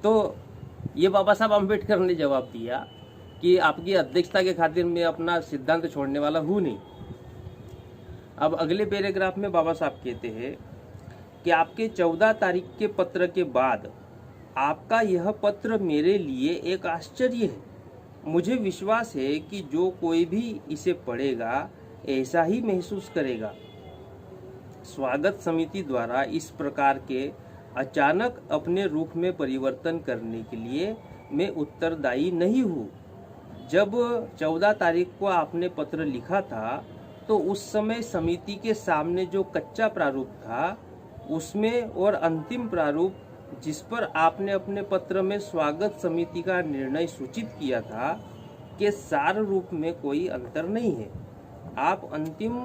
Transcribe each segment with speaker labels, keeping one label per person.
Speaker 1: तो ये बाबा साहब अम्बेडकर ने जवाब दिया कि आपकी अध्यक्षता के खातिर मैं अपना सिद्धांत छोड़ने वाला हूँ नहीं। अब अगले पैराग्राफ में बाबा साहब कहते हैं कि आपके 14 तारीख के पत्र के बाद आपका यह पत्र मेरे लिए एक आश्चर्य है। मुझे विश्वास है कि जो कोई भी इसे पढ़ेगा ऐसा ही महसूस करेगा। स्वागत समिति द्वारा इस प्रकार के अचानक अपने रुख में परिवर्तन करने के लिए मैं उत्तरदायी नहीं हूँ। जब 14 तारीख को आपने पत्र लिखा था तो उस समय समिति के सामने जो कच्चा प्रारूप था उसमें और अंतिम प्रारूप जिस पर आपने अपने पत्र में स्वागत समिति का निर्णय सूचित किया था के सार रूप में कोई अंतर नहीं है। आप अंतिम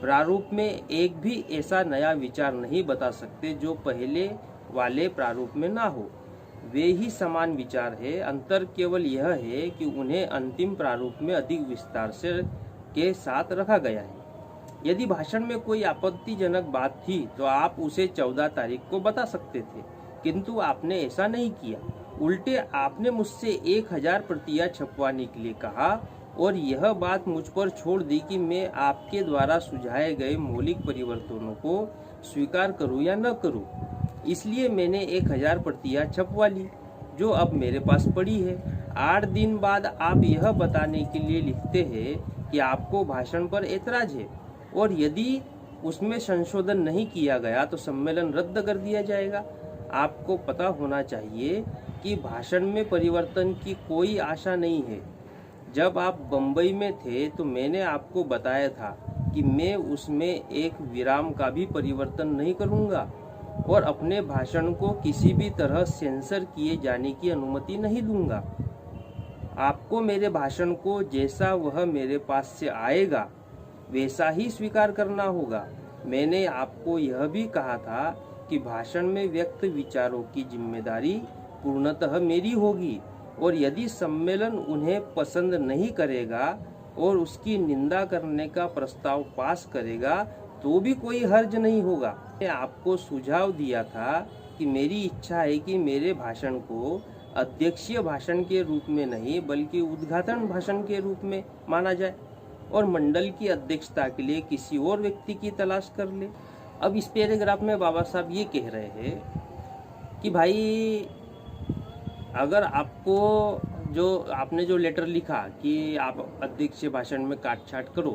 Speaker 1: प्रारूप में एक भी ऐसा नया विचार नहीं बता सकते जो पहले वाले प्रारूप में ना हो। वे ही समान विचार है, अंतर केवल यह है कि उन्हें अंतिम प्रारूप में अधिक विस्तार से के साथ रखा गया है। यदि भाषण में कोई आपत्तिजनक बात थी तो आप उसे 14 तारीख को बता सकते थे, किंतु आपने ऐसा नहीं किया। उल्टे आपने मुझसे 1000 प्रतियां छपवाने के लिए कहा और यह बात मुझ पर छोड़ दी कि मैं आपके द्वारा सुझाए गए मौलिक परिवर्तनों को स्वीकार करूं या न करूं। इसलिए मैंने 1000 प्रतियां छपवा ली जो अब मेरे पास पड़ी है। 8 दिन बाद आप यह बताने के लिए लिखते हैं कि आपको भाषण पर ऐतराज है और यदि उसमें संशोधन नहीं किया गया तो सम्मेलन रद्द कर दिया जाएगा। आपको पता होना चाहिए कि भाषण में परिवर्तन की कोई आशा नहीं है। जब आप बंबई में थे तो मैंने आपको बताया था कि मैं उसमें एक विराम का भी परिवर्तन नहीं करूंगा और अपने भाषण को किसी भी तरह सेंसर किए जाने की अनुमति नहीं दूंगा। आपको मेरे भाषण को जैसा वह मेरे पास से आएगा वैसा ही स्वीकार करना होगा। मैंने आपको यह भी कहा था कि भाषण में व्यक्त विचारों की जिम्मेदारी पूर्णतः मेरी होगी और यदि सम्मेलन उन्हें पसंद नहीं करेगा और उसकी निंदा करने का प्रस्ताव पास करेगा तो भी कोई हर्ज नहीं होगा। मैंने आपको सुझाव दिया था कि मेरी इच्छा है कि मेरे भाषण को अध्यक्षीय भाषण के रूप में नहीं बल्कि उद्घाटन भाषण के रूप में माना जाए और मंडल की अध्यक्षता के लिए किसी और व्यक्ति की तलाश कर ले। अब इस पैराग्राफ में बाबा साहब ये कह रहे हैं कि भाई अगर आपको आपने जो लेटर लिखा कि आप अध्यक्षीय भाषण में काट छाट करो,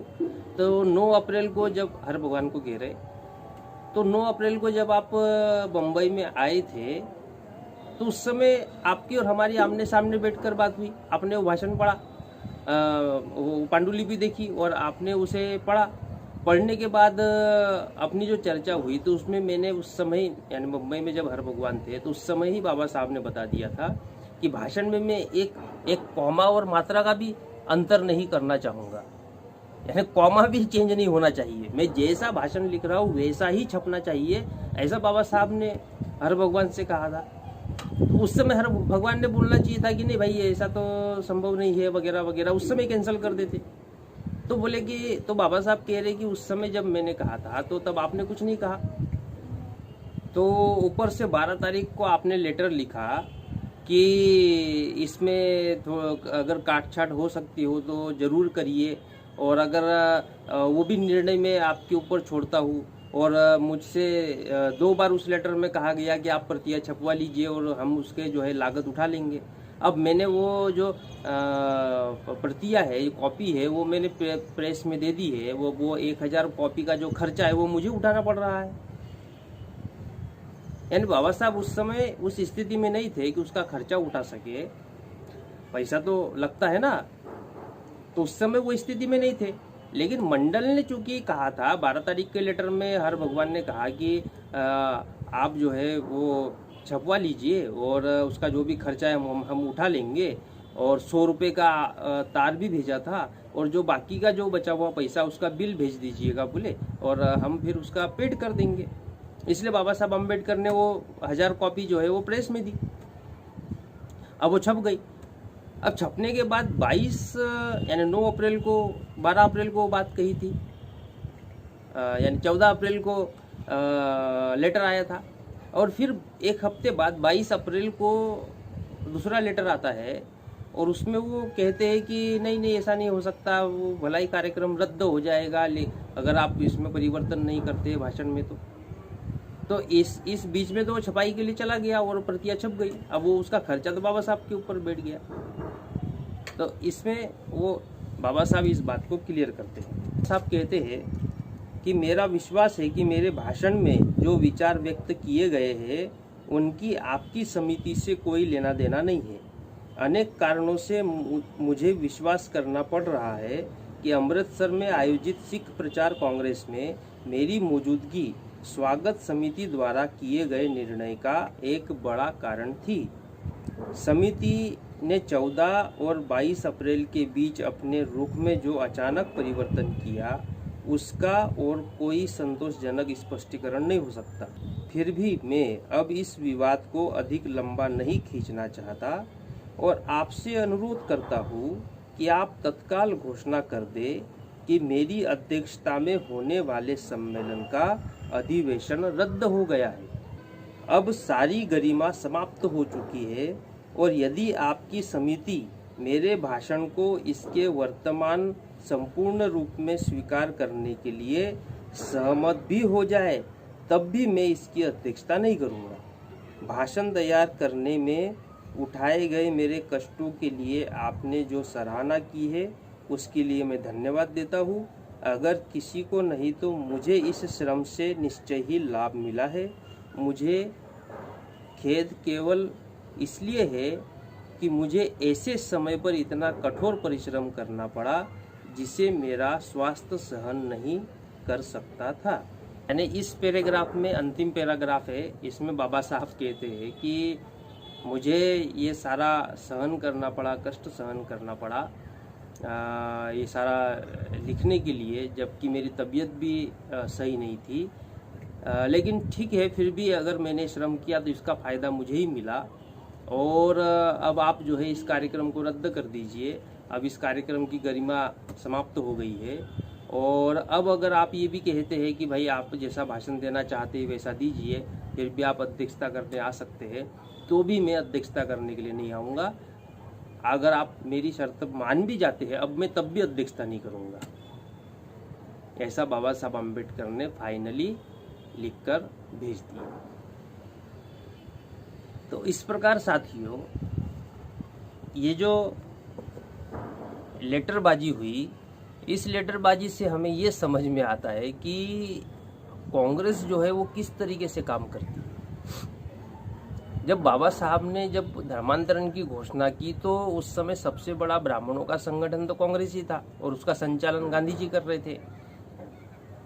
Speaker 1: तो 9 अप्रैल को जब हर भगवान को कह रहे तो 9 अप्रैल को जब आप बम्बई में आए थे तो उस समय आपकी और हमारी आमने सामने बैठकर बात हुई। आपने वो भाषण पढ़ा, वो पांडुलिपि देखी और आपने उसे पढ़ा। पढ़ने के बाद अपनी जो चर्चा हुई तो उसमें मैंने उस समय यानी मुंबई में जब हर भगवान थे तो उस समय ही बाबा साहब ने बता दिया था कि भाषण में मैं एक कॉमा और मात्रा का भी अंतर नहीं करना चाहूँगा, यानी कॉमा भी चेंज नहीं होना चाहिए। मैं जैसा भाषण लिख रहा हूँ वैसा ही छपना चाहिए, ऐसा बाबा साहब ने हर भगवान से कहा था। तो उस समय हर भगवान ने बोलना चाहिए था कि नहीं भाई ऐसा तो संभव नहीं है वगैरह वगैरह, उस समय कैंसिल कर देते। तो बोले कि तो बाबा साहब कह रहे कि उस समय जब मैंने कहा था तो तब आपने कुछ नहीं कहा। तो ऊपर से 12 तारीख को आपने लेटर लिखा कि इसमें अगर काट छाट हो सकती हो तो ज़रूर करिए और अगर वो भी निर्णय मैं आपके ऊपर छोड़ता हूँ और मुझसे 2 बार उस लेटर में कहा गया कि आप प्रतियां छपवा लीजिए और हम उसके जो है लागत उठा लेंगे। अब मैंने वो जो प्रतियां है, कॉपी है, वो मैंने प्रेस में दे दी है। वो 1000 कॉपी का जो खर्चा है वो मुझे उठाना पड़ रहा है। यानी बाबा साहब उस समय उस स्थिति में नहीं थे कि उसका खर्चा उठा सके, पैसा तो लगता है ना, तो उस समय वो स्थिति में नहीं थे। लेकिन मंडल ने चूंकि कहा था 12 तारीख के लेटर में हर भगवान ने कहा कि आप जो है वो छपवा लीजिए और उसका जो भी खर्चा है हम उठा लेंगे और 100 रुपये का तार भी भेजा था और जो बाकी का जो बचा हुआ पैसा उसका बिल भेज दीजिएगा बोले और हम फिर उसका पेड कर देंगे। इसलिए बाबा साहब अम्बेडकर ने वो 1000 कॉपी जो है वो प्रेस में दी। अब वो छप गई। अब छपने के बाद 22 यानी 9 अप्रैल को 12 अप्रैल को बात कही थी, यानी 14 अप्रैल को लेटर आया था और फिर एक हफ्ते बाद 22 अप्रैल को दूसरा लेटर आता है और उसमें वो कहते हैं कि नहीं नहीं ऐसा नहीं हो सकता, वो भलाई कार्यक्रम रद्द हो जाएगा अगर आप इसमें परिवर्तन नहीं करते भाषण में। तो इस बीच में तो वो छपाई के लिए चला गया और प्रतियां छप गई। अब वो उसका खर्चा तो बाबा साहब के ऊपर बैठ गया। तो इसमें वो बाबा साहब इस बात को क्लियर करते हैं। साहब कहते हैं कि मेरा विश्वास है कि मेरे भाषण में जो विचार व्यक्त किए गए हैं उनकी आपकी समिति से कोई लेना देना नहीं है। अनेक कारणों से मुझे विश्वास करना पड़ रहा है कि अमृतसर में आयोजित सिख प्रचार कांग्रेस में मेरी मौजूदगी स्वागत समिति द्वारा किए गए निर्णय का एक बड़ा कारण थी। समिति ने 14 और 22 अप्रैल के बीच अपने रुख में जो अचानक परिवर्तन किया उसका और कोई संतोषजनक स्पष्टीकरण नहीं हो सकता। फिर भी मैं अब इस विवाद को अधिक लंबा नहीं खींचना चाहता और आपसे अनुरोध करता हूँ कि आप तत्काल घोषणा कर दें कि मेरी अध्यक्षता में होने वाले सम्मेलन का अधिवेशन रद्द हो गया है। अब सारी गरिमा समाप्त हो चुकी है और यदि आपकी समिति मेरे भाषण को इसके वर्तमान संपूर्ण रूप में स्वीकार करने के लिए सहमत भी हो जाए तब भी मैं इसकी अध्यक्षता नहीं करूँगा। भाषण तैयार करने में उठाए गए मेरे कष्टों के लिए आपने जो सराहना की है उसके लिए मैं धन्यवाद देता हूँ। अगर किसी को नहीं तो मुझे इस श्रम से निश्चय ही लाभ मिला है। मुझे खेद केवल इसलिए है कि मुझे ऐसे समय पर इतना कठोर परिश्रम करना पड़ा जिसे मेरा स्वास्थ्य सहन नहीं कर सकता था। यानी इस पैराग्राफ में अंतिम पैराग्राफ है, इसमें बाबा साहब कहते हैं कि मुझे ये सारा सहन करना पड़ा, कष्ट सहन करना पड़ा ये सारा लिखने के लिए, जबकि मेरी तबीयत भी सही नहीं थी। लेकिन ठीक है, फिर भी अगर मैंने श्रम किया तो इसका फ़ायदा मुझे ही मिला। और अब आप जो है इस कार्यक्रम को रद्द कर दीजिए। अब इस कार्यक्रम की गरिमा समाप्त हो गई है। और अब अगर आप ये भी कहते हैं कि भाई आप जैसा भाषण देना चाहते हैं वैसा दीजिए, फिर भी आप अध्यक्षता करने आ सकते हैं, तो भी मैं अध्यक्षता करने के लिए नहीं आऊँगा। अगर आप मेरी शर्त मान भी जाते हैं अब मैं तब भी अध्यक्षता नहीं करूँगा। ऐसा बाबा साहब अम्बेडकर ने फाइनली लिखकर भेज दिया। तो इस प्रकार साथियों, ये जो लेटरबाजी हुई, इस लेटरबाजी से हमें ये समझ में आता है कि कांग्रेस जो है वो किस तरीके से काम करती है। जब बाबा साहब ने जब धर्मांतरण की घोषणा की तो उस समय सबसे बड़ा ब्राह्मणों का संगठन तो कांग्रेस ही था और उसका संचालन गांधी जी कर रहे थे।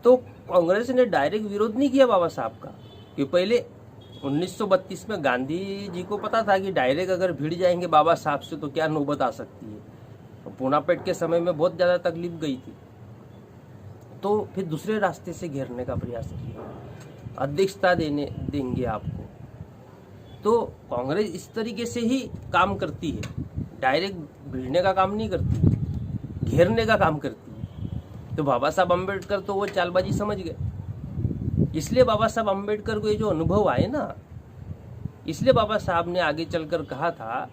Speaker 1: तो कांग्रेस ने डायरेक्ट विरोध नहीं किया बाबा साहब का, कि पहले 1932 में गांधी जी को पता था कि डायरेक्ट अगर भिड़ जाएंगे बाबा साहब से तो क्या नौबत आ सकती है। तो पूनापेट के समय में बहुत ज़्यादा तकलीफ गई थी, तो फिर दूसरे रास्ते से घेरने का प्रयास किया, अध्यक्षता देंगे आपको। तो कांग्रेस इस तरीके से ही काम करती है, डायरेक्ट भिड़ने का काम नहीं करती, घेरने का काम करती है। तो बाबा साहब अम्बेडकर तो वो चालबाजी समझ गए। इसलिए बाबा साहब अम्बेडकर को ये जो अनुभव आए ना, इसलिए बाबा साहब ने आगे चलकर कहा था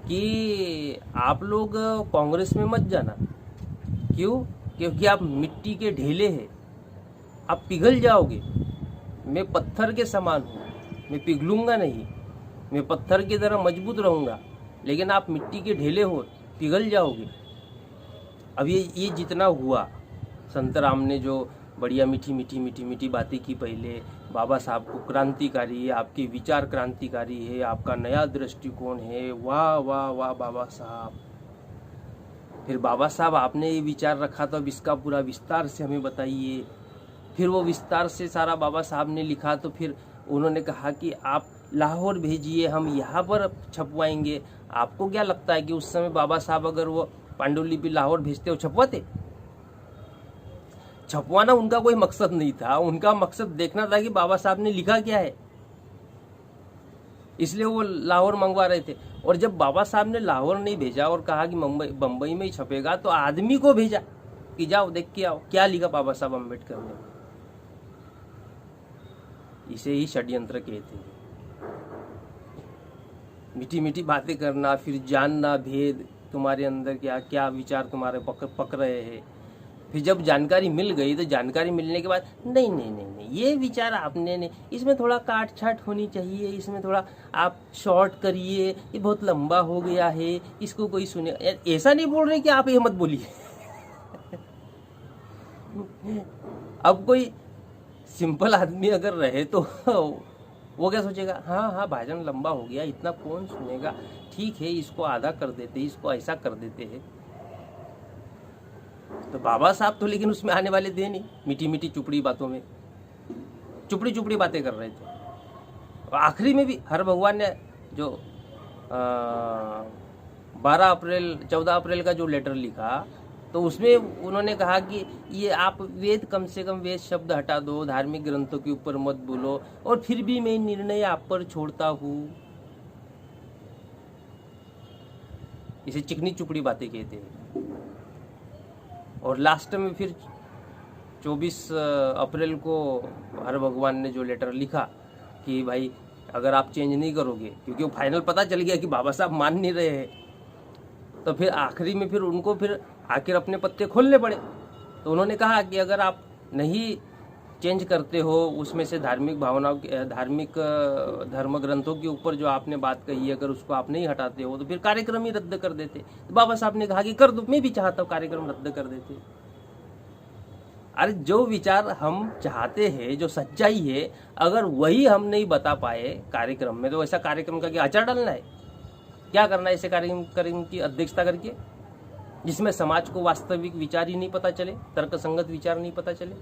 Speaker 1: कि आप लोग कांग्रेस में मत जाना। क्यों? क्योंकि आप मिट्टी के ढेले हैं, आप पिघल जाओगे। मैं पत्थर के समान हूँ, मैं पिघलूंगा नहीं, मैं पत्थर की तरह मजबूत रहूँगा, लेकिन आप मिट्टी के ढेले हो, पिघल जाओगे। अब ये जितना हुआ, संत राम ने जो बढ़िया मीठी बातें की पहले, बाबा साहब को क्रांतिकारी है, आपके विचार क्रांतिकारी है, आपका नया दृष्टिकोण है, वाह वाह वाह बाबा साहब। फिर बाबा साहब आपने ये विचार रखा तो अब इसका पूरा विस्तार से हमें बताइए। फिर वो विस्तार से सारा बाबा साहब ने लिखा, तो फिर उन्होंने कहा कि आप लाहौर भेजिए, हम यहाँ पर छपवाएंगे। आपको क्या लगता है कि उस समय बाबा साहब अगर वो पांडुलिपि लाहौर भेजते हो छपवाते? छपवाना उनका कोई मकसद नहीं था, उनका मकसद देखना था कि बाबा साहब ने लिखा क्या है, इसलिए वो लाहौर मंगवा रहे थे। और जब बाबा साहब ने लाहौर नहीं भेजा और कहा कि बम्बई में ही छपेगा, तो आदमी को भेजा कि जाओ देख के आओ क्या लिखा बाबा साहब अम्बेडकर ने। इसे ही षड्यंत्र कहते हैं। मीठी मीठी बातें करना, फिर जानना भेद तुम्हारे अंदर क्या क्या विचार तुम्हारे पक रहे हैं। फिर जब जानकारी मिल गई तो जानकारी मिलने के बाद नहीं नहीं नहीं नहीं ये विचार आपने नहीं, इसमें थोड़ा काट छाट होनी चाहिए, इसमें थोड़ा आप शॉर्ट करिए, ये बहुत लंबा हो गया है, इसको कोई सुने। ऐसा नहीं बोल रहे कि आप ये मत बोलिए। अब कोई सिंपल आदमी अगर रहे तो वो क्या सोचेगा, हाँ हाँ भाजन लंबा हो गया, इतना कौन सुनेगा, ठीक है इसको आधा कर देते, इसको ऐसा कर देते हैं। तो बाबा साहब तो लेकिन उसमें आने वाले थे नहीं, मीठी मीठी चुपड़ी बातों में चुपड़ी चुपड़ी बातें कर रहे थे। और आखिरी में भी हर भगवान ने जो 14 अप्रैल का जो लेटर लिखा तो उसमें उन्होंने कहा कि ये आप वेद, कम से कम वेद शब्द हटा दो, धार्मिक ग्रंथों के ऊपर मत बोलो, और फिर भी मैं निर्णय आप पर छोड़ता हूँ। इसे चिकनी चुपड़ी बातें कहते हैं। और लास्ट में फिर 24 अप्रैल को हर भगवान ने जो लेटर लिखा कि भाई अगर आप चेंज नहीं करोगे, क्योंकि वो फाइनल पता चल गया कि बाबा साहब मान नहीं रहे हैं, तो फिर आखिरी में फिर उनको फिर आखिर अपने पत्ते खोलने पड़े। तो उन्होंने कहा कि अगर आप नहीं चेंज करते हो उसमें से धार्मिक भावनाओं, धार्मिक धर्म ग्रंथों के ऊपर जो आपने बात कही है, अगर उसको आप नहीं हटाते हो तो फिर कार्यक्रम ही रद्द कर देते। तो बाबा साहब ने कहा कि कर दो, मैं भी चाहता हूँ कार्यक्रम रद्द कर देते। अरे जो विचार हम चाहते हैं, जो सच्चाई है, अगर वही हम नहीं बता पाए कार्यक्रम में, तो ऐसा कार्यक्रम का क्या आचार डालना है? क्या करना है ऐसे कार्यक्रम की अध्यक्षता करके जिसमें समाज को वास्तविक विचार ही नहीं पता चले, तर्कसंगत विचार नहीं पता चले?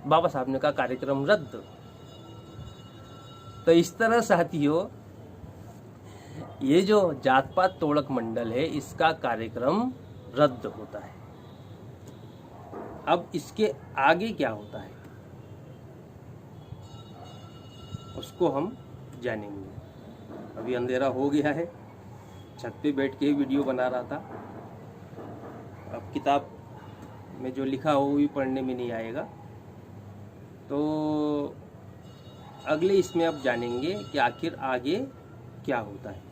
Speaker 1: बाबा साहब ने कहा कार्यक्रम रद्द। तो इस तरह साथियों, ये जो जात पात तोड़क मंडल है, इसका कार्यक्रम रद्द होता है। अब इसके आगे क्या होता है उसको हम जानेंगे। अभी अंधेरा हो गया है, छत पे बैठ के वीडियो बना रहा था। अब किताब में जो लिखा हो वो भी पढ़ने में नहीं आएगा, तो अगले इसमें अब जानेंगे कि आखिर आगे क्या होता है।